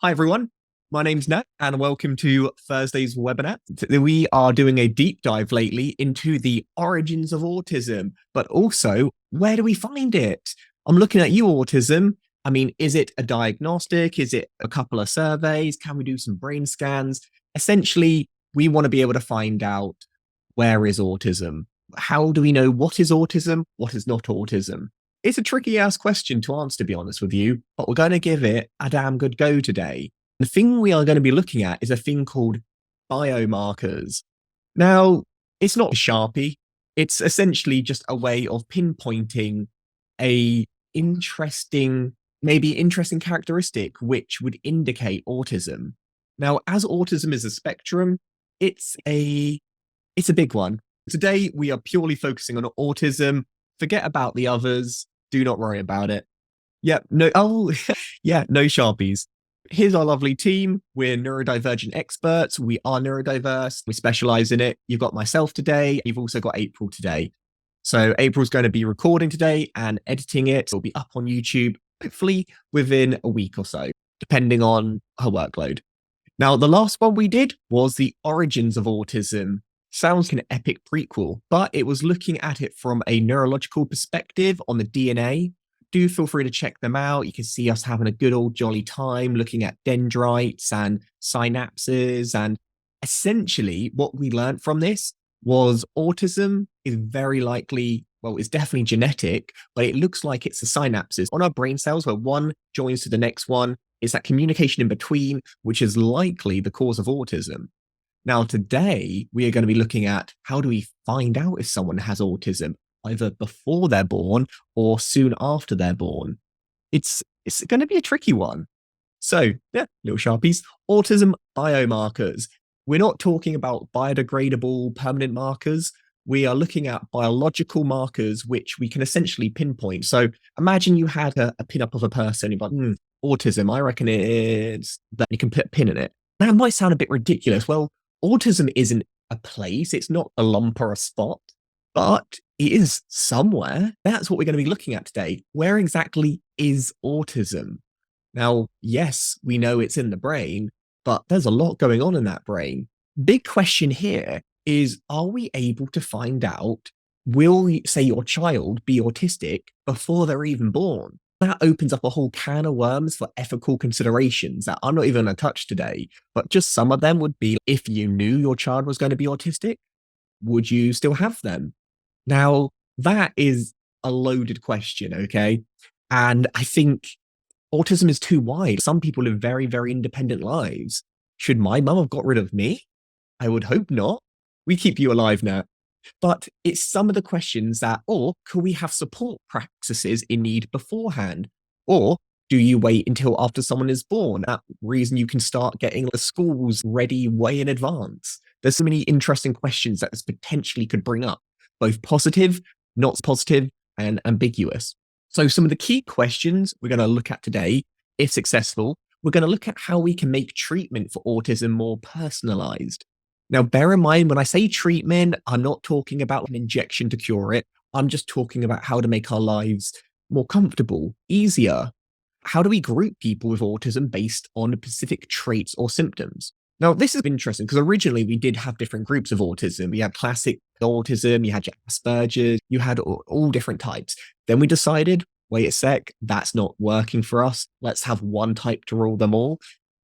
Hi, everyone. My name's Nat, and welcome to Thursday's webinar. We are doing a deep dive lately into the origins of autism, but also where do we find it? I'm looking at you, autism. I mean, is it a diagnostic? Is it a couple of surveys? Can we do some brain scans? Essentially, we want to be able to find out where is autism? How do we know what is autism, what is not autism? It's a tricky ass question to answer, to be honest with you, but we're going to give it a damn good go today. The thing we are going to be looking at is a thing called biomarkers. Now, it's not a Sharpie. It's essentially just a way of pinpointing a interesting, maybe interesting characteristic which would indicate autism. Now, as autism is a spectrum, it's a big one. Today, we are purely focusing on autism. Forget about the others. Do not worry about it. Yeah, no, oh, yeah, no Sharpies. Here's our lovely team. We're neurodivergent experts. We are neurodiverse. We specialize in it. You've got myself today. You've also got April today. So April's going to be recording today and editing it. It'll be up on YouTube, hopefully within a week or so, depending on her workload. Now, the last one we did was the origins of autism. Sounds like an epic prequel, but it was looking at it from a neurological perspective on the DNA. Do feel free to check them out. You can see us having a good old jolly time looking at dendrites and synapses. And essentially, what we learned from this was autism is very likely, well, it's definitely genetic, but it looks like it's the synapses on our brain cells where one joins to the next one. It's that communication in between, which is likely the cause of autism. Now, today, we are going to be looking at how do we find out if someone has autism, either before they're born or soon after they're born. It's going to be a tricky one. So, yeah, little Sharpies, autism biomarkers. We're not talking about biodegradable permanent markers. We are looking at biological markers, which we can essentially pinpoint. So imagine you had a pin-up of a person, you're like, autism, I reckon it's that you can put a pin in it. That might sound a bit ridiculous. Well, autism isn't a place, it's not a lump or a spot, but it is somewhere. That's what we're going to be looking at today. Where exactly is autism? Now, yes, we know it's in the brain, but there's a lot going on in that brain. Big question here is, are we able to find out, will, say, your child be autistic before they're even born? That opens up a whole can of worms for ethical considerations that I'm not even going to touch today. But just some of them would be, if you knew your child was going to be autistic, would you still have them? Now, that is a loaded question, okay? And I think autism is too wide. Some people live very, very independent lives. Should my mum have got rid of me? I would hope not. We keep you alive now. But it's some of the questions that, or could we have support practices in need beforehand? Or do you wait until after someone is born? That reason you can start getting the schools ready way in advance. There's so many interesting questions that this potentially could bring up, both positive, not positive, and ambiguous. So some of the key questions we're going to look at today, if successful, we're going to look at how we can make treatment for autism more personalized. Now, bear in mind, when I say treatment, I'm not talking about an injection to cure it. I'm just talking about how to make our lives more comfortable, easier. How do we group people with autism based on specific traits or symptoms? Now, this is interesting because originally we did have different groups of autism. You had classic autism, you had your Asperger's, you had all different types. Then we decided, wait a sec, that's not working for us. Let's have one type to rule them all.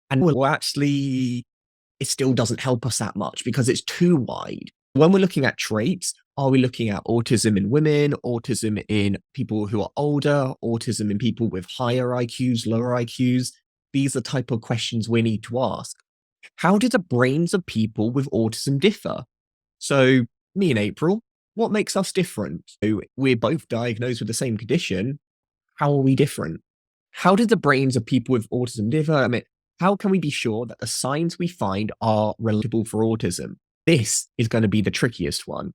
And we'll actually, it still doesn't help us that much because it's too wide. When we're looking at traits, are we looking at autism in women, autism in people who are older, autism in people with higher IQs, lower IQs? These are the type of questions we need to ask. How do the brains of people with autism differ? So, me and April, what makes us different? So we're both diagnosed with the same condition. How are we different? How do the brains of people with autism differ? I mean, how can we be sure that the signs we find are relatable for autism? This is going to be the trickiest one.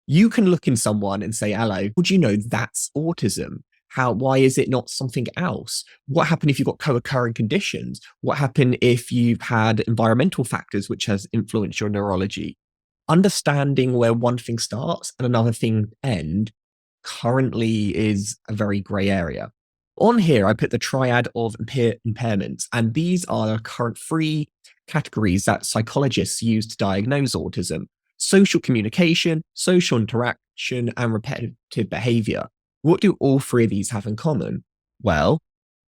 You can look in someone and say, hello, would you know that's autism? Why is it not something else? What happened if you've got co-occurring conditions? What happened if you've had environmental factors which has influenced your neurology? Understanding where one thing starts and another thing end currently is a very gray area. On here, I put the triad of impairments, and these are the current three categories that psychologists use to diagnose autism: social communication, social interaction, and repetitive behavior. What do all three of these have in common? Well,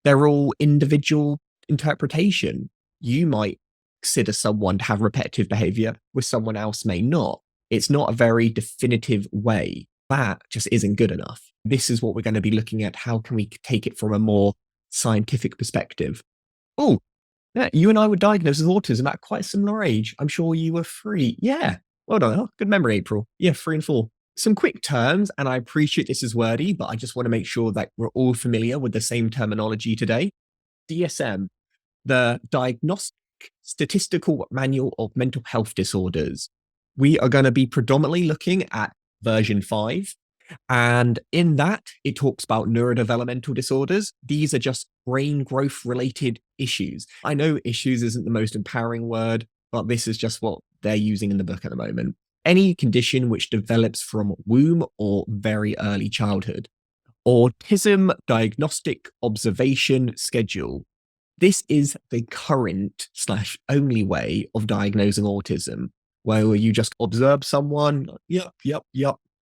they're all individual interpretation. You might consider someone to have repetitive behavior, where someone else may not. It's not a very definitive way. That just isn't good enough. This is what we're going to be looking at. How can we take it from a more scientific perspective? Oh, yeah, you and I were diagnosed with autism at quite a similar age. I'm sure you were 3. Yeah, well done. Oh, good memory, April. Yeah, 3 and 4. Some quick terms, and I appreciate this is wordy, but I just want to make sure that we're all familiar with the same terminology today. DSM, the Diagnostic Statistical Manual of Mental Health Disorders. We are going to be predominantly looking at version 5. And in that, it talks about neurodevelopmental disorders. These are just brain growth related issues. I know issues isn't the most empowering word, but this is just what they're using in the book at the moment. Any condition which develops from womb or very early childhood. Autism Diagnostic Observation Schedule. This is the current / only way of diagnosing autism, where you just observe someone. Yep.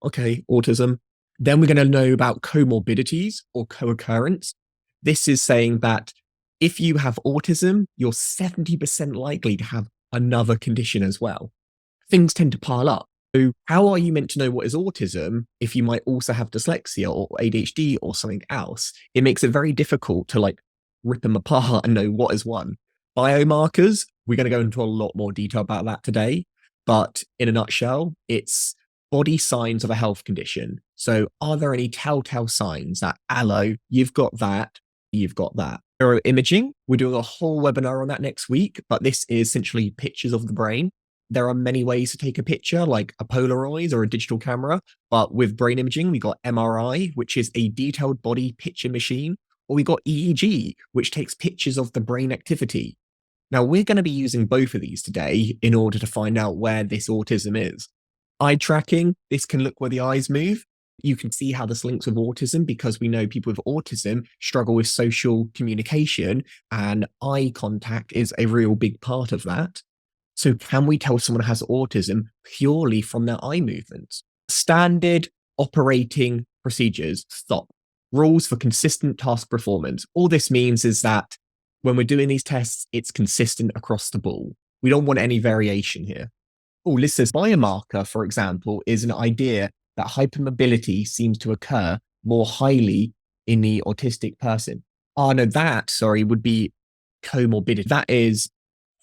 Okay, autism. Then we're going to know about comorbidities or co-occurrence. This is saying that if you have autism, you're 70% likely to have another condition as well. Things tend to pile up. So how are you meant to know what is autism if you might also have dyslexia or ADHD or something else? It makes it very difficult to rip them apart and know what is one. Biomarkers, we're going to go into a lot more detail about that today. But in a nutshell, it's body signs of a health condition. So are there any telltale signs that, hello, you've got that, you've got that? Neuroimaging, we're doing a whole webinar on that next week, but this is essentially pictures of the brain. There are many ways to take a picture, like a Polaroid or a digital camera, but with brain imaging, we got MRI, which is a detailed body picture machine, or we got EEG, which takes pictures of the brain activity. Now, we're going to be using both of these today in order to find out where this autism is. Eye tracking, this can look where the eyes move. You can see how this links with autism because we know people with autism struggle with social communication, and eye contact is a real big part of that. So can we tell someone has autism purely from their eye movements? Standard operating procedures, STOP. Rules for consistent task performance. All this means is that when we're doing these tests, it's consistent across the board. We don't want any variation here. Oh, this says biomarker, for example, is an idea that hypermobility seems to occur more highly in the autistic person. Oh, no, would be comorbidity. That is,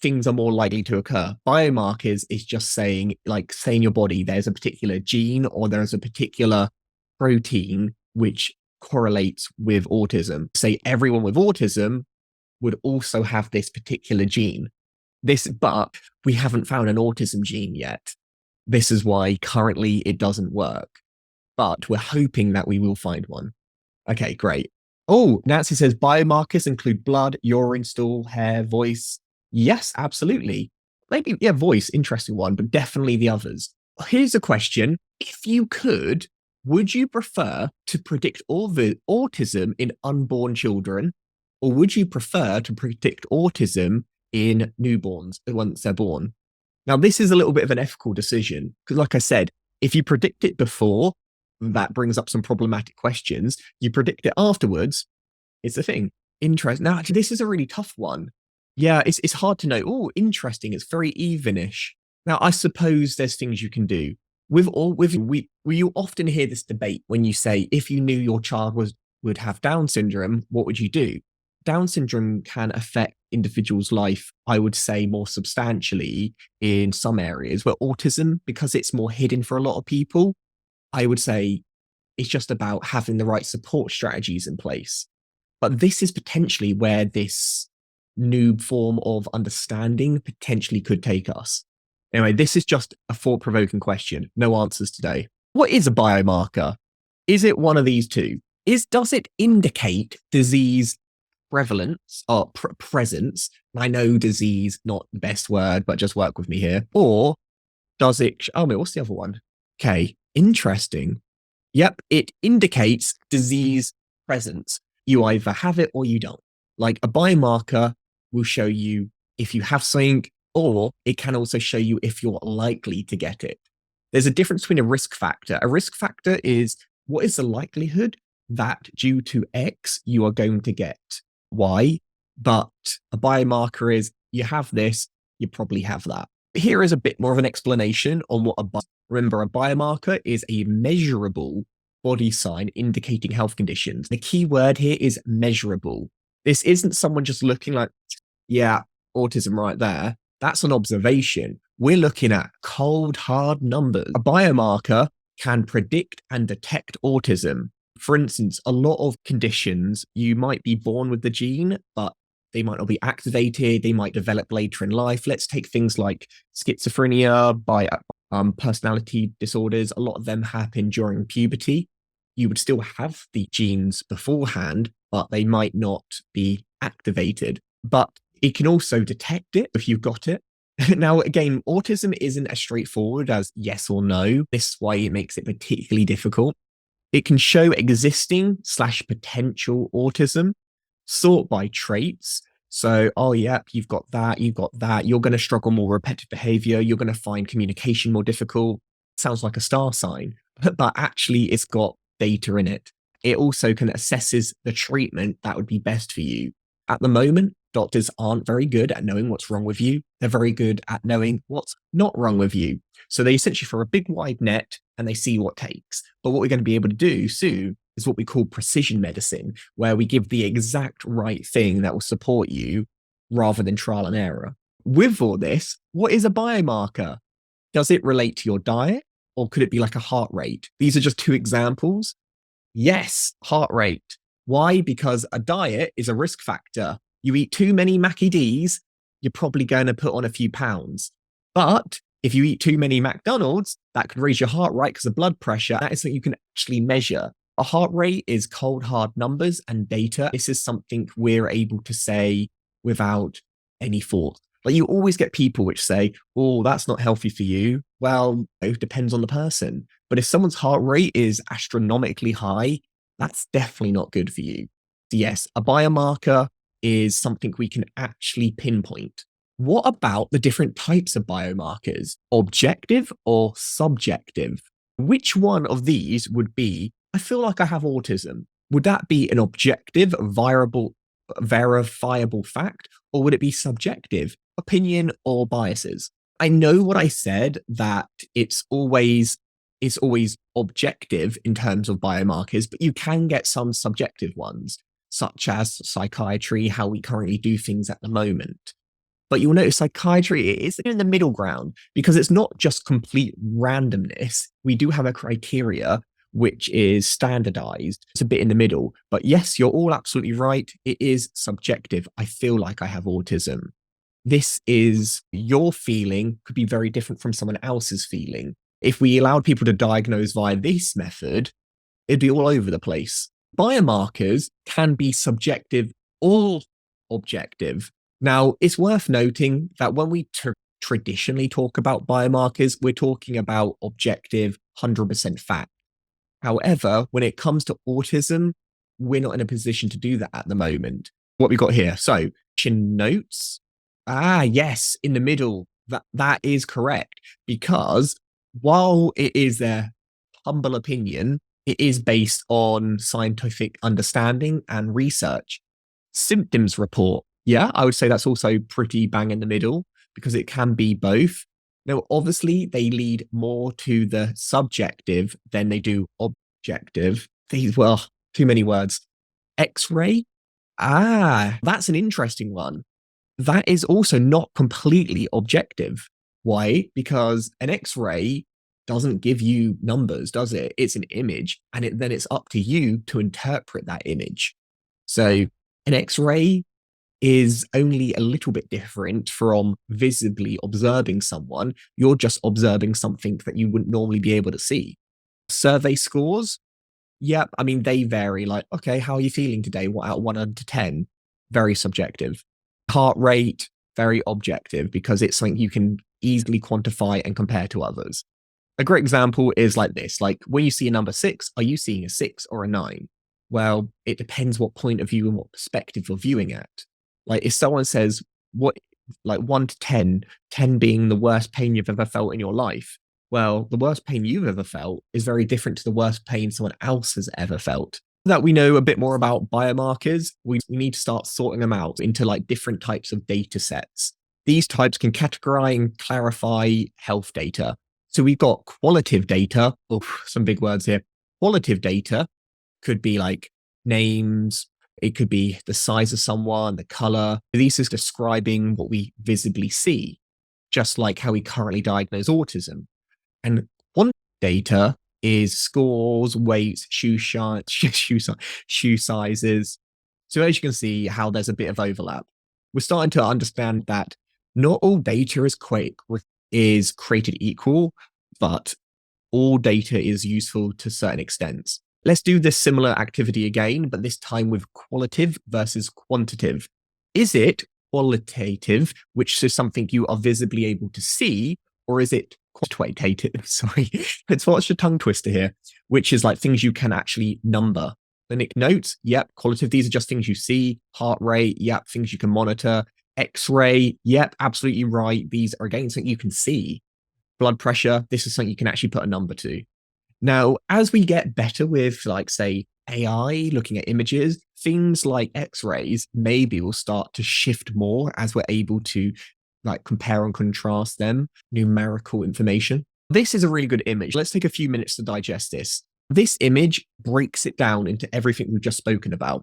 things are more likely to occur. Biomarkers is just saying, say in your body, there's a particular gene or there's a particular protein which correlates with autism. Say everyone with autism would also have this particular gene. But we haven't found an autism gene yet. This is why currently it doesn't work. But we're hoping that we will find one. Okay, great. Oh, Nancy says biomarkers include blood, urine, stool, hair, voice. Yes, absolutely. Maybe, yeah, voice, interesting one, but definitely the others. Here's a question. If you could, would you prefer to predict all the autism in unborn children, or would you prefer to predict autism in newborns once they're born? Now, this is a little bit of an ethical decision, because like I said, if you predict it before, that brings up some problematic questions. You predict it afterwards, it's a thing. Interesting. Now, actually, this is a really tough one. Yeah, it's hard to know. Oh, interesting. It's very evenish. Now, I suppose there's things you can do. You often hear this debate when you say, if you knew your child would have Down syndrome, what would you do? Down syndrome can affect individuals' life, I would say, more substantially in some areas, where autism, because it's more hidden for a lot of people, I would say it's just about having the right support strategies in place. But this is potentially where this new form of understanding potentially could take us. Anyway, this is just a thought-provoking question. No answers today. What is a biomarker? Is it one of these two? Does it indicate disease prevalence or presence? I know disease, not the best word, but just work with me here. Or does it, what's the other one? Okay, interesting. Yep, it indicates disease presence. You either have it or you don't. Like a biomarker will show you if you have something, or it can also show you if you're likely to get it. There's a difference between a risk factor. A risk factor is what is the likelihood that due to X, you are going to get Y. But a biomarker is you have this, you probably have that. Here is a bit more of an explanation on what remember, a biomarker is a measurable body sign indicating health conditions. The key word here is measurable. This isn't someone just looking like, yeah, autism right there. That's an observation. We're looking at cold, hard numbers. A biomarker can predict and detect autism. For instance, a lot of conditions, you might be born with the gene, but they might not be activated. They might develop later in life. Let's take things like schizophrenia, personality disorders. A lot of them happen during puberty. You would still have the genes beforehand, but they might not be activated. But it can also detect it if you've got it. Now, again, autism isn't as straightforward as yes or no. This is why it makes it particularly difficult. It can show existing / potential autism, sort by traits. So, oh, yeah, you've got that, you've got that. You're going to struggle more with repetitive behavior. You're going to find communication more difficult. Sounds like a star sign, but actually it's got data in it. It also can assesses the treatment that would be best for you. At the moment, doctors aren't very good at knowing what's wrong with you. They're very good at knowing what's not wrong with you. So they essentially throw a big wide net and they see what takes. But what we're going to be able to do soon is what we call precision medicine, where we give the exact right thing that will support you rather than trial and error. With all this, what is a biomarker? Does it relate to your diet, or could it be like a heart rate? These are just two examples. Yes, heart rate. Why? Because a diet is a risk factor. You eat too many Mackie D's, you're probably going to put on a few pounds. But if you eat too many McDonald's, that could raise your heart rate because of blood pressure. That is something you can actually measure. A heart rate is cold, hard numbers and data. This is something we're able to say without any thought. Like you always get people which say, oh, that's not healthy for you. Well, it depends on the person. But if someone's heart rate is astronomically high, that's definitely not good for you. So yes, a biomarker is something we can actually pinpoint. What about the different types of biomarkers? Objective or subjective? Which one of these would be, I feel like I have autism? Would that be an objective, verifiable fact, or would it be subjective, opinion or biases? I know what I said, that it's always objective in terms of biomarkers, but you can get some subjective ones, such as psychiatry, how we currently do things at the moment. But you'll notice psychiatry is in the middle ground because it's not just complete randomness. We do have a criteria which is standardized. It's a bit in the middle. But yes, you're all absolutely right. It is subjective. I feel like I have autism. This is your feeling could be very different from someone else's feeling. If we allowed people to diagnose via this method, it'd be all over the place. Biomarkers can be subjective or objective. Now, it's worth noting that when we traditionally talk about biomarkers, we're talking about objective 100% fact. However, when it comes to autism, we're not in a position to do that at the moment. What we got here. So, notes. Yes, in the middle. That is correct. Because while it is their humble opinion, it is based on scientific understanding and research. Symptoms report. Yeah, I would say that's also pretty bang in the middle because it can be both. Now, obviously, they lead more to the subjective than they do objective. Well, too many words. X-ray? That's an interesting one. That is also not completely objective. Why? Because an X-ray doesn't give you numbers, does it? It's an image, and then it's up to you to interpret that image. So an X-ray is only a little bit different from visibly observing someone. You're just observing something that you wouldn't normally be able to see. Survey scores, yeah, I mean, they vary. Like, okay, how are you feeling today? What out of 1 to 10? Very subjective. Heart rate, very objective because it's something you can easily quantify and compare to others. A great example is like this. Like when you see a number 6, are you seeing a 6 or a 9? Well, it depends what point of view and what perspective you're viewing at. Like if someone says, what, like 1 to 10, 10 being the worst pain you've ever felt in your life. Well, the worst pain you've ever felt is very different to the worst pain someone else has ever felt. That we know a bit more about biomarkers, we need to start sorting them out into like different types of data sets. These types can categorize and clarify health data. So we've got qualitative data, some big words here. Qualitative data could be like names, it could be the size of someone, the color. These are describing what we visibly see, just like how we currently diagnose autism. And quantitative data is scores, weights, shoe sizes. So as you can see how there's a bit of overlap. We're starting to understand that not all data is created equal, but all data is useful to certain extents. Let's do this similar activity again, but this time with qualitative versus quantitative. Is it qualitative, which is something you are visibly able to see, or is it quantitative? Sorry, it's what's your tongue twister here, which is like things you can actually number. Clinic notes, yep. Qualitative, these are just things you see. Heart rate, yep. Things you can monitor. X-ray, yep, absolutely right. These are again something you can see. Blood pressure, this is something you can actually put a number to. Now, as we get better with, like, say, AI looking at images, things like X-rays maybe will start to shift more as we're able to like compare and contrast them, numerical information. This is a really good image. Let's take a few minutes to digest this. This image breaks it down into everything we've just spoken about.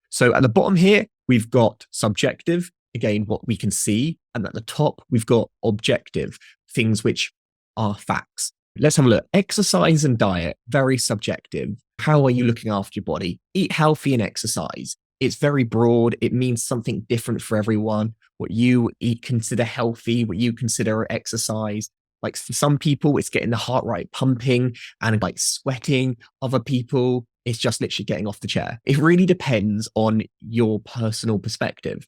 So at the bottom here, we've got subjective, again, what we can see. And at the top, we've got objective, things which are facts. Let's have a look. Exercise and diet, very subjective. How are you looking after your body? Eat healthy and exercise. It's very broad. It means something different for everyone. What you eat, consider healthy, what you consider exercise. Like for some people, it's getting the heart rate pumping and like sweating. Other people, it's just literally getting off the chair. It really depends on your personal perspective.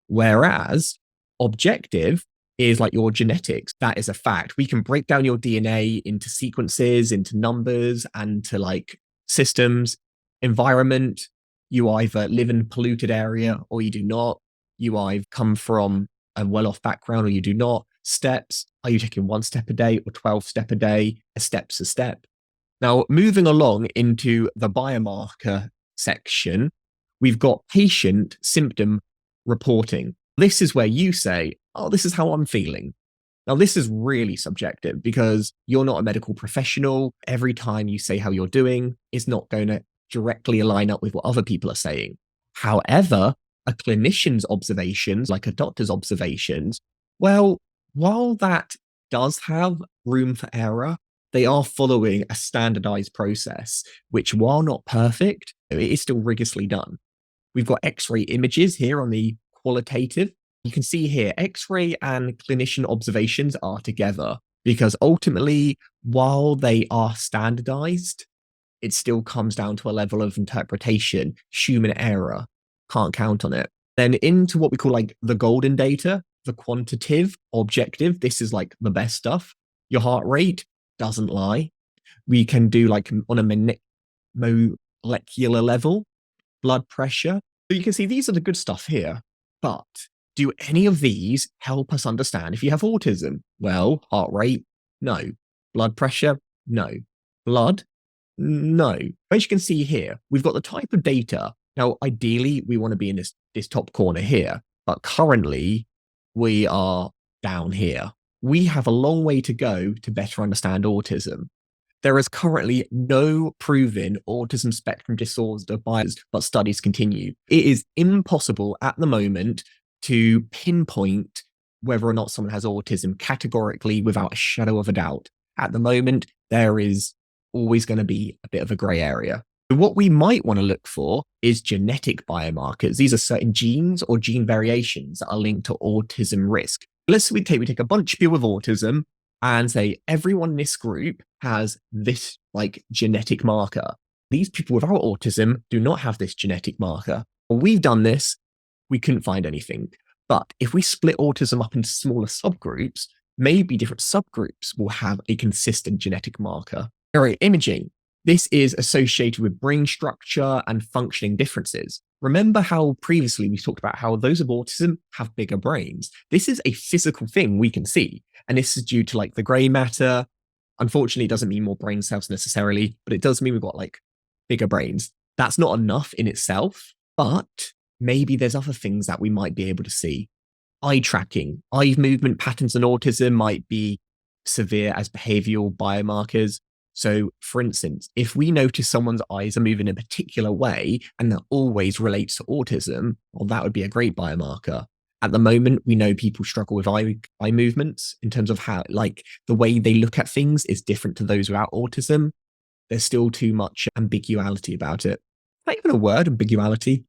Whereas objective is like your genetics. That is a fact. We can break down your DNA into sequences, into numbers, and to like systems, environment. You either live in a polluted area or you do not. You either come from a well-off background or you do not. Steps. Are you taking 1 step a day or 12 step a day? A step's a step. Now, moving along into the biomarker section, we've got patient symptom reporting. This is where you say, oh, this is how I'm feeling. Now, this is really subjective because you're not a medical professional. Every time you say how you're doing is not going to directly align up with what other people are saying. However, a clinician's observations, like a doctor's observations, well, while that does have room for error, they are following a standardized process, which while not perfect, it is still rigorously done. We've got X-ray images here on the qualitative. You can see here, X-ray and clinician observations are together because ultimately, while they are standardized, it still comes down to a level of interpretation, human error. Can't count on it. Then into what we call like the golden data, the quantitative, objective. This is like the best stuff. Your heart rate doesn't lie. We can do like on a molecular level, blood pressure. So you can see these are the good stuff here. But do any of these help us understand if you have autism? Well, heart rate, no. Blood pressure, no. Blood, no. As you can see here, we've got the type of data. Now, ideally, we want to be in this top corner here, but currently we are down here. We have a long way to go to better understand autism. There is currently no proven autism spectrum disorder bias, but studies continue. It is impossible at the moment to pinpoint whether or not someone has autism categorically without a shadow of a doubt. At the moment, there is always going to be a bit of a gray area. What we might want to look for is genetic biomarkers. These are certain genes or gene variations that are linked to autism risk. Let's say we take a bunch of people with autism and say everyone in this group has this like genetic marker. These people without autism do not have this genetic marker. When we've done this, we couldn't find anything. But if we split autism up into smaller subgroups, maybe different subgroups will have a consistent genetic marker. All right, imaging. This is associated with brain structure and functioning differences. Remember how previously we talked about how those of autism have bigger brains? This is a physical thing we can see. And this is due to like the gray matter. Unfortunately, it doesn't mean more brain cells necessarily, but it does mean we've got like bigger brains. That's not enough in itself, but maybe there's other things that we might be able to see. Eye tracking, eye movement patterns in autism might be severe as behavioral biomarkers. So, for instance, if we notice someone's eyes are moving in a particular way and that always relates to autism, well, that would be a great biomarker. At the moment, we know people struggle with eye movements in terms of how, like, the way they look at things is different to those without autism. There's still too much ambiguity about it. Not even a word, ambiguity,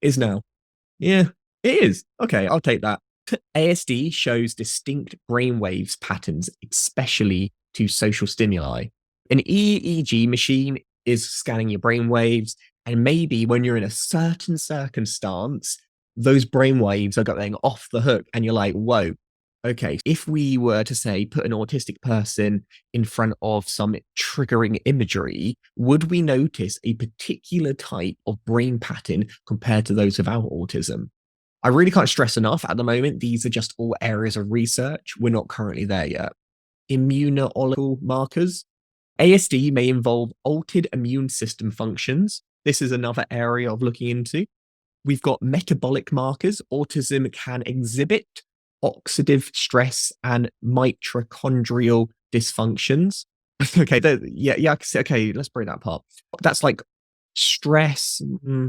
is now. Yeah, it is. Okay, I'll take that. ASD shows distinct brainwaves patterns, especially to social stimuli. An EEG machine is scanning your brainwaves, and maybe when you're in a certain circumstance, those brainwaves are going off the hook, and you're like, whoa, okay. If we were to say put an autistic person in front of some triggering imagery, would we notice a particular type of brain pattern compared to those without autism? I really can't stress enough at the moment, these are just all areas of research. We're not currently there yet. Immunological markers. ASD may involve altered immune system functions. This is another area of looking into. We've got metabolic markers. Autism can exhibit oxidative stress and mitochondrial dysfunctions. Okay, okay, let's break that apart. That's like stress.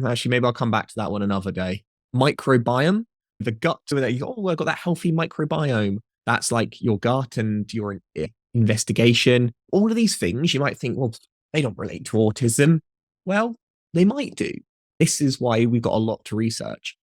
Actually, maybe I'll come back to that one another day. Microbiome, the gut, so that you, oh, I've got that healthy microbiome. That's like your gut and your investigation. All of these things you might think, well, they don't relate to autism. Well, they might do. This is why we've got a lot to research.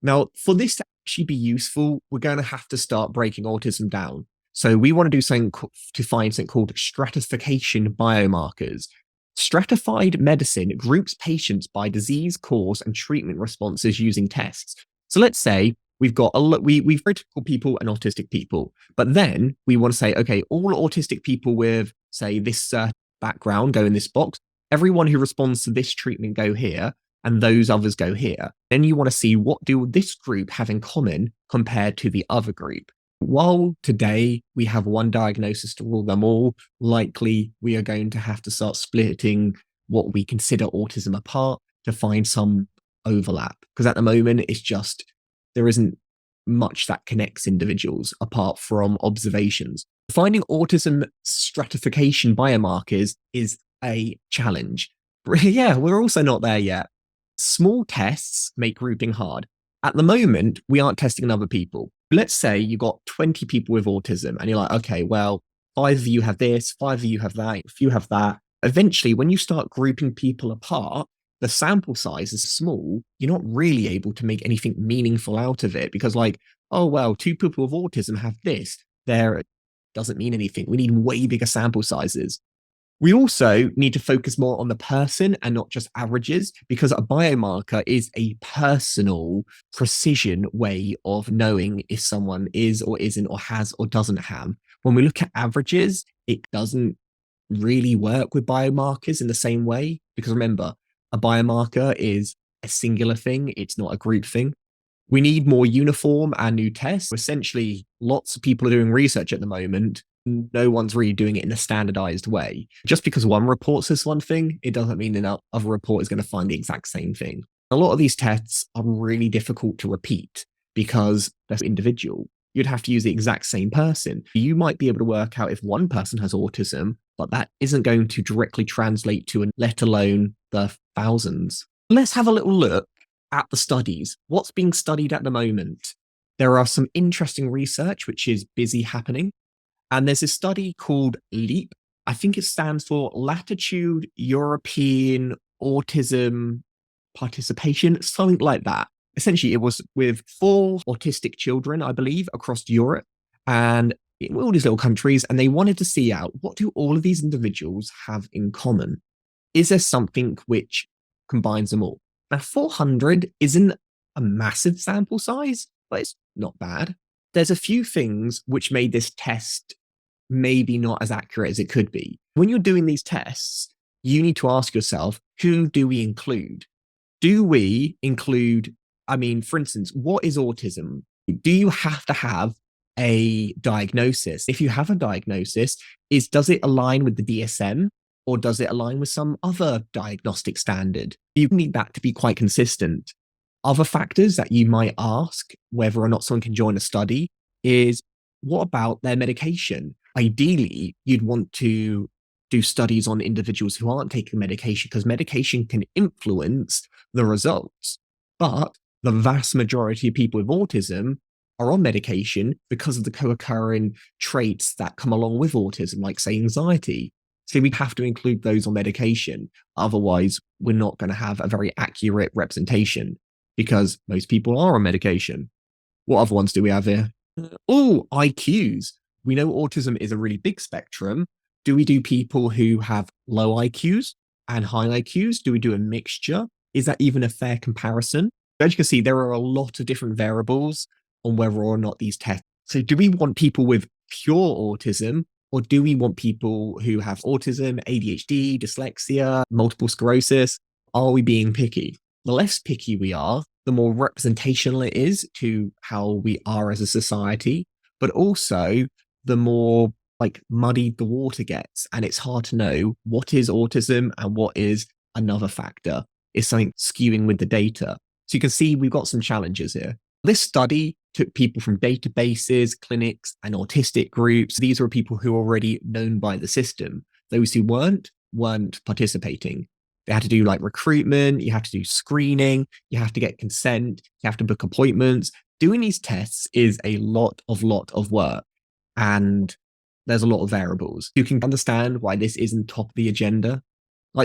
Now, for this to actually be useful, we're going to have to start breaking autism down. So we want to do something to find something called stratification biomarkers. Stratified medicine groups patients by disease cause and treatment responses using tests. So let's say we've got we've critical people and autistic people, but then we want to say, okay, all autistic people with, say, this background go in this box. Everyone who responds to this treatment go here, and those others go here. Then you want to see what do this group have in common compared to the other group. While today we have one diagnosis to rule them all, likely we are going to have to start splitting what we consider autism apart to find some overlap. Because at the moment, it's just, there isn't much that connects individuals apart from observations. Finding autism stratification biomarkers is a challenge. Yeah, we're also not there yet. Small tests make grouping hard. At the moment, we aren't testing on other people. Let's say you got 20 people with autism and you're like, okay, well, 5 of you have this, 5 of you have that, if you have that. Eventually, when you start grouping people apart, the sample size is small. You're not really able to make anything meaningful out of it because, like, oh, well, 2 people with autism have this. There doesn't mean anything. We need way bigger sample sizes. We also need to focus more on the person and not just averages, because a biomarker is a personal precision way of knowing if someone is or isn't or has or doesn't have. When we look at averages, it doesn't really work with biomarkers in the same way, because remember, a biomarker is a singular thing. It's not a group thing. We need more uniform and new tests. Essentially, lots of people are doing research at the moment. No one's really doing it in a standardized way. Just because one report says one thing, it doesn't mean another report is going to find the exact same thing. A lot of these tests are really difficult to repeat because they're individual. You'd have to use the exact same person. You might be able to work out if one person has autism, but that isn't going to directly translate to, let alone the thousands. Let's have a little look at the studies. What's being studied at the moment? There are some interesting research which is busy happening. And there's a study called LEAP. I think it stands for Latitude European Autism Participation, something like that. Essentially, it was with 4 autistic children, I believe, across Europe and in all these little countries. And they wanted to see out, what do all of these individuals have in common? Is there something which combines them all? Now, 400 isn't a massive sample size, but it's not bad. There's a few things which made this test maybe not as accurate as it could be. When you're doing these tests, you need to ask yourself, who do we include? Do we include, for instance, what is autism? Do you have to have a diagnosis? If you have a diagnosis, does it align with the DSM or does it align with some other diagnostic standard? You need that to be quite consistent. Other factors that you might ask whether or not someone can join a study is, what about their medication? Ideally, you'd want to do studies on individuals who aren't taking medication because medication can influence the results. But the vast majority of people with autism are on medication because of the co-occurring traits that come along with autism, like, say, anxiety. So we have to include those on medication. Otherwise, we're not going to have a very accurate representation because most people are on medication. What other ones do we have here? Oh, IQs. We know autism is a really big spectrum. Do we do people who have low IQs and high IQs? Do we do a mixture? Is that even a fair comparison? As you can see, there are a lot of different variables on whether or not these tests. So do we want people with pure autism, or do we want people who have autism, ADHD, dyslexia, multiple sclerosis? Are we being picky? The less picky we are, the more representational it is to how we are as a society, but also the more muddied the water gets, and it's hard to know what is autism and what is another factor. Is something skewing with the data? So you can see we've got some challenges here. This study took people from databases, clinics, and autistic groups. These were people who were already known by the system. Those who weren't participating. They had to do recruitment, you have to do screening, you have to get consent, you have to book appointments. Doing these tests is a lot of work, and there's a lot of variables. You can understand why this isn't top of the agenda.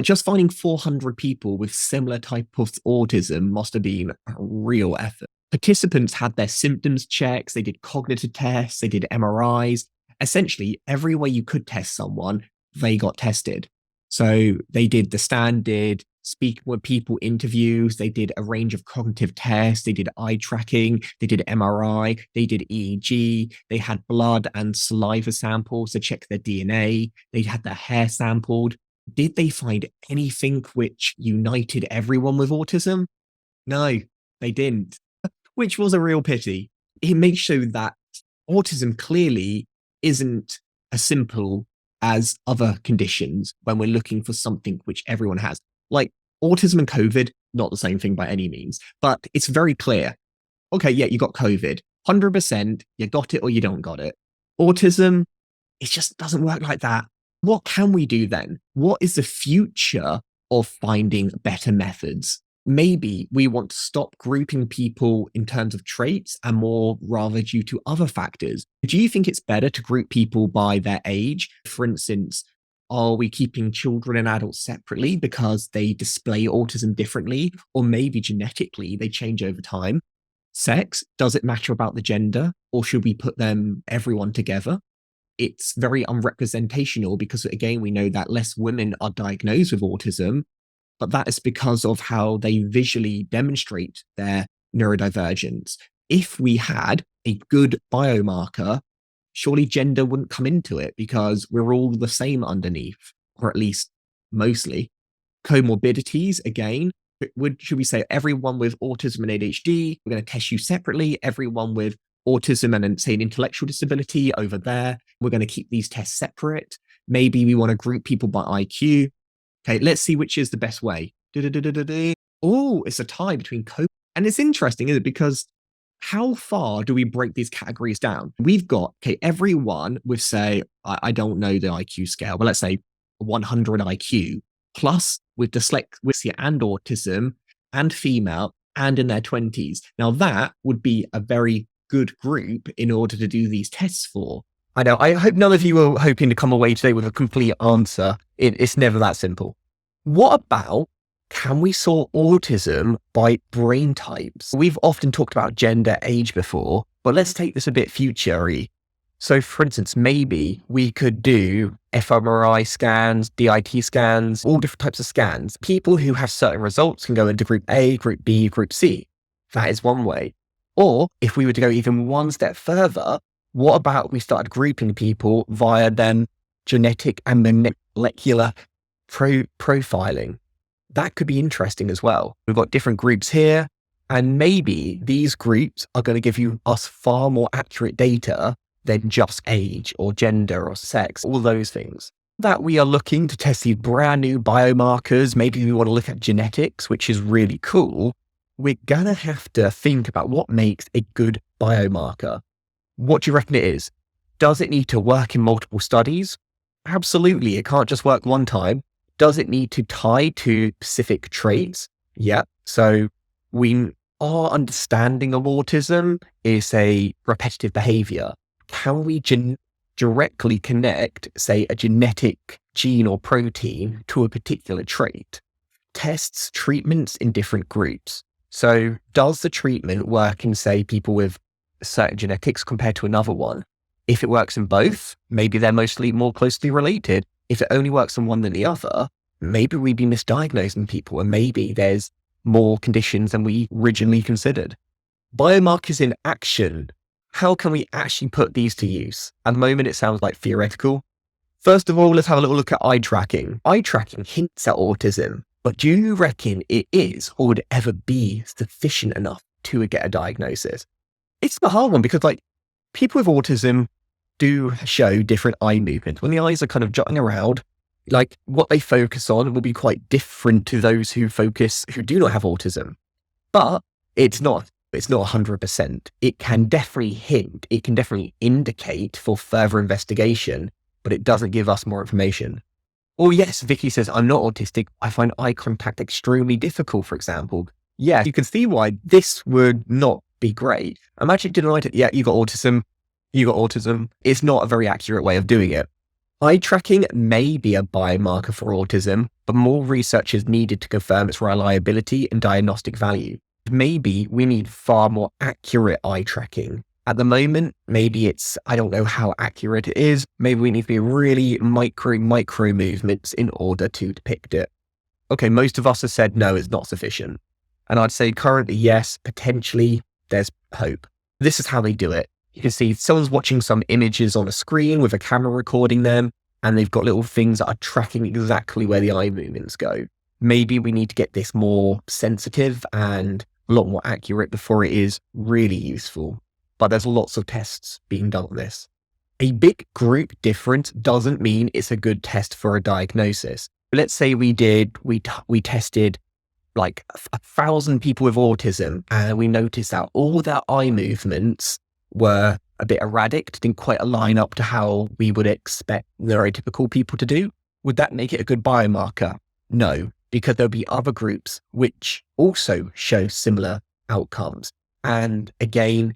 Just finding 400 people with similar type of autism must have been a real effort. Participants had their symptoms checks, they did cognitive tests, they did MRIs. Essentially, every way you could test someone, they got tested. So they did the standard speaking with people interviews, they did a range of cognitive tests, they did eye tracking, they did MRI, they did EEG, they had blood and saliva samples to check their DNA, they had their hair sampled. Did they find anything which united everyone with autism? No, they didn't, which was a real pity. It makes sure that autism clearly isn't as simple as other conditions when we're looking for something which everyone has. Autism and COVID, not the same thing by any means, but it's very clear. Okay, yeah, you got COVID. 100%, you got it or you don't got it. Autism, it just doesn't work like that. What can we do then? What is the future of finding better methods? Maybe we want to stop grouping people in terms of traits and more rather due to other factors. Do you think it's better to group people by their age? For instance, are we keeping children and adults separately because they display autism differently, or maybe genetically they change over time? Sex, does it matter about the gender, or should we put everyone together? It's very unrepresentational because, again, we know that less women are diagnosed with autism, but that is because of how they visually demonstrate their neurodivergence. If we had a good biomarker, surely gender wouldn't come into it because we're all the same underneath, or at least mostly. Comorbidities, again, should we say everyone with autism and ADHD, we're going to test you separately, everyone with autism and, say, an intellectual disability over there, we're going to keep these tests separate. Maybe we want to group people by IQ. Okay, let's see which is the best way. Oh, it's a tie between and it's interesting, isn't it? Because how far do we break these categories down? We've got, everyone with, say, I don't know the IQ scale, but let's say 100 IQ, plus with dyslexia and autism, and female, and in their 20s. Now, that would be a very good group in order to do these tests for. I know. I hope none of you are hoping to come away today with a complete answer. It's never that simple. What about, can we sort autism by brain types? We've often talked about gender, age before, but let's take this a bit future-y. So, for instance, maybe we could do fMRI scans, DIT scans, all different types of scans. People who have certain results can go into group A, group B, group C. That is one way. Or if we were to go even one step further, what about we started grouping people via then genetic and molecular profiling. That could be interesting as well. We've got different groups here, and maybe these groups are going to give us far more accurate data than just age or gender or sex, all those things. That we are looking to test these brand new biomarkers. Maybe we want to look at genetics, which is really cool. We're going to have to think about what makes a good biomarker. What do you reckon it is? Does it need to work in multiple studies? Absolutely. It can't just work one time. Does it need to tie to specific traits? Yeah. So our understanding of autism is a repetitive behavior. Can we directly connect, say, a genetic gene or protein to a particular trait? Tests treatments in different groups. So does the treatment work in, say, people with certain genetics compared to another one? If it works in both, maybe they're mostly more closely related. If it only works on one than the other, maybe we'd be misdiagnosing people, and maybe there's more conditions than we originally considered. Biomarkers in action. How can we actually put these to use? At the moment, it sounds like theoretical. First of all, let's have a little look at eye tracking. Eye tracking hints at autism, but do you reckon it is or would ever be sufficient enough to get a diagnosis? It's a hard one because people with autism do show different eye movements. When the eyes are kind of jutting around, what they focus on will be quite different to those who do not have autism. But it's not 100%. It can definitely hint, it can definitely indicate for further investigation, but it doesn't give us more information. Oh yes, Vicky says, I'm not autistic. I find eye contact extremely difficult, for example. Yeah, you can see why this would not be great. Imagine denying it. Yeah, you got autism. It's not a very accurate way of doing it. Eye tracking may be a biomarker for autism, but more research is needed to confirm its reliability and diagnostic value. Maybe we need far more accurate eye tracking. At the moment, maybe I don't know how accurate it is. Maybe we need to be really micro movements in order to depict it. Okay, most of us have said no, it's not sufficient. And I'd say currently, yes, potentially there's hope. This is how they do it. You can see someone's watching some images on a screen with a camera recording them, and they've got little things that are tracking exactly where the eye movements go. Maybe we need to get this more sensitive and a lot more accurate before it is really useful. But there's lots of tests being done on this. A big group difference doesn't mean it's a good test for a diagnosis. Let's say we tested 1,000 people with autism, and we noticed that all their eye movements were a bit erratic, didn't quite align up to how we would expect neurotypical people to do. Would that make it a good biomarker? No, because there'll be other groups which also show similar outcomes. And again,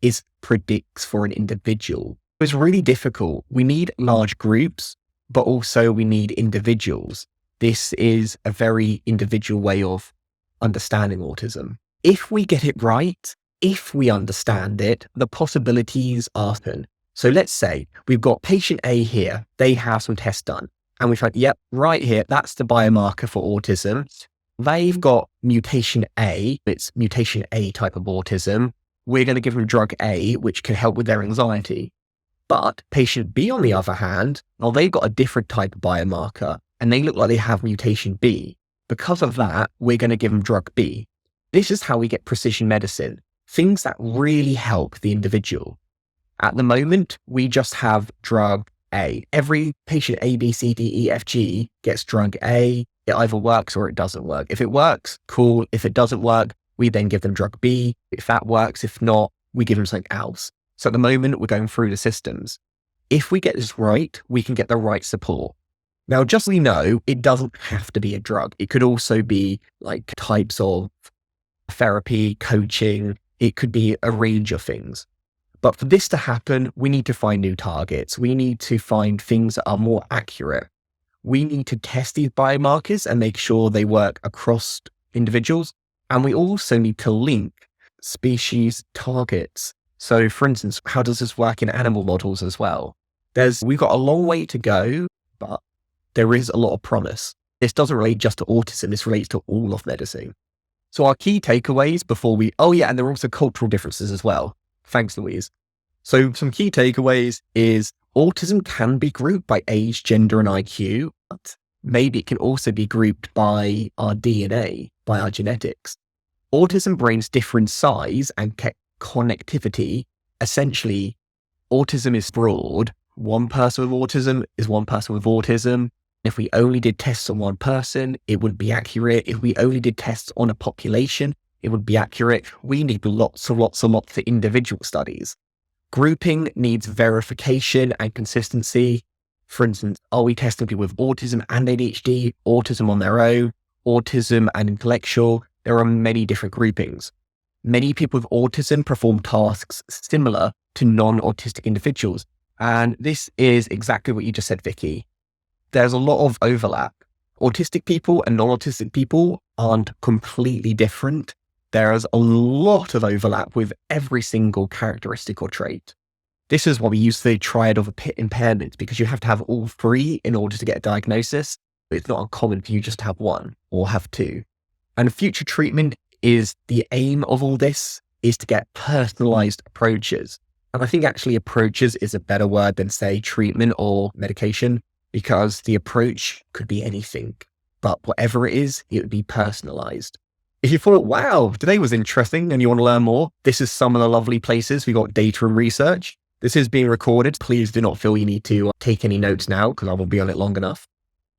it predicts for an individual. It's really difficult. We need large groups, but also we need individuals. This is a very individual way of understanding autism. If we get it right, if we understand it, the possibilities are open. So let's say we've got patient A here, they have some tests done, and we find, yep, right here, that's the biomarker for autism. They've got mutation A, it's mutation A type of autism. We're going to give them drug A, which can help with their anxiety. But patient B, on the other hand, they've got a different type of biomarker, and they look like they have mutation B. Because of that, we're going to give them drug B. This is how we get precision medicine. Things that really help the individual. At the moment, we just have drug A. Every patient A, B, C, D, E, F, G gets drug A. It either works or it doesn't work. If it works, cool. If it doesn't work, we then give them drug B. If that works, if not, we give them something else. So at the moment, we're going through the systems. If we get this right, we can get the right support. Now, just so you know, it doesn't have to be a drug. It could also be types of therapy, coaching. It could be a range of things. But for this to happen, we need to find new targets. We need to find things that are more accurate. We need to test these biomarkers and make sure they work across individuals. And we also need to link species targets. So for instance, how does this work in animal models as well? We've got a long way to go, but there is a lot of promise. This doesn't relate just to autism. This relates to all of medicine. So our key takeaways and there are also cultural differences as well. Thanks, Louise. So some key takeaways is autism can be grouped by age, gender, and IQ, but maybe it can also be grouped by our DNA, by our genetics. Autism brains differ in size and connectivity. Essentially, autism is broad. One person with autism is one person with autism. If we only did tests on one person, it wouldn't be accurate. If we only did tests on a population, it would be accurate. We need lots of individual studies. Grouping needs verification and consistency. For instance, are we testing people with autism and ADHD, autism on their own, autism and intellectual? There are many different groupings. Many people with autism perform tasks similar to non-autistic individuals. And this is exactly what you just said, Vicky. There's a lot of overlap. Autistic people and non-autistic people aren't completely different. There's a lot of overlap with every single characteristic or trait. This is why we use the triad of impairments, because you have to have all three in order to get a diagnosis. It's not uncommon for you just to have one or have two. And future treatment is the aim of all this, is to get personalized approaches. And I think actually approaches is a better word than say treatment or medication, because the approach could be anything, but whatever it is, it would be personalized. If you thought, wow, today was interesting and you want to learn more, this is some of the lovely places. We got data and research. This is being recorded. Please do not feel you need to take any notes now, because I will be on it long enough.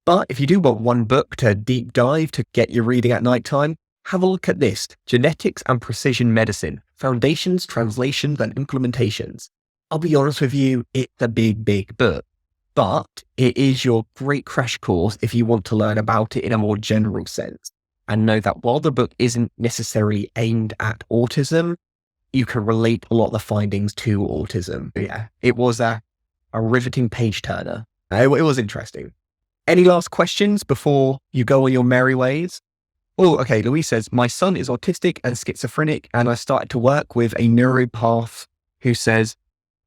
But if you do want one book to deep dive to get your reading at nighttime, have a look at this: Genetics and Precision Medicine, Foundations, Translations and Implementations. I'll be honest with you, it's a big book, but it is your great crash course if you want to learn about it in a more general sense. And know that while the book isn't necessarily aimed at autism, you can relate a lot of the findings to autism. Yeah, it was a riveting page turner. It was interesting. Any last questions before you go on your merry ways? Oh, okay. Louise says, my son is autistic and schizophrenic, and I started to work with a neuropath who says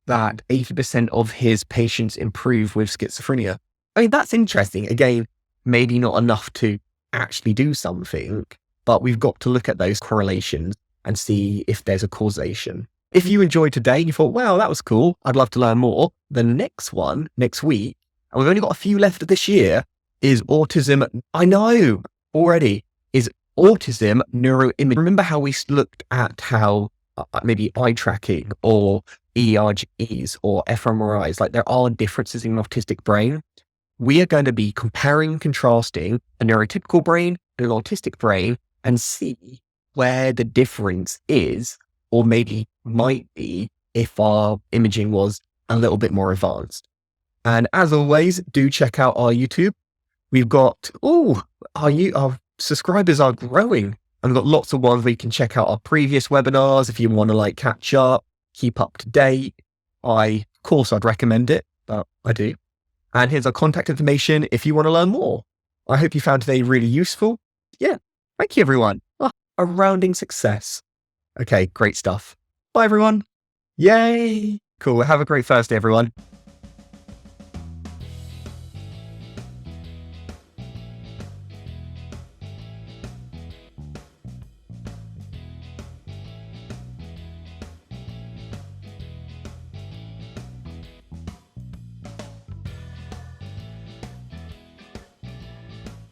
that 80% of his patients improve with schizophrenia. I mean, that's interesting. Again, maybe not enough to actually do something, but we've got to look at those correlations and see if there's a causation. If you enjoyed today and you thought, wow, that was cool, I'd love to learn more, the next one, next week, and we've only got a few left this year, is autism. I know already, is autism neuroimaging. Remember how we looked at how maybe eye tracking or ERGs or fMRIs, like there are differences in an autistic brain. We are going to be comparing, contrasting a neurotypical brain and an autistic brain and see where the difference is, or maybe might be, if our imaging was a little bit more advanced. And as always, do check out our YouTube. We've got, our subscribers are growing, and we've got lots of ones where you can check out our previous webinars if you want to catch up, keep up to date. Of course, I'd recommend it, but I do. And here's our contact information if you want to learn more. I hope you found today really useful. Yeah, thank you, everyone. A rounding success. Okay, great stuff. Bye, everyone. Yay. Cool. Have a great Thursday, everyone.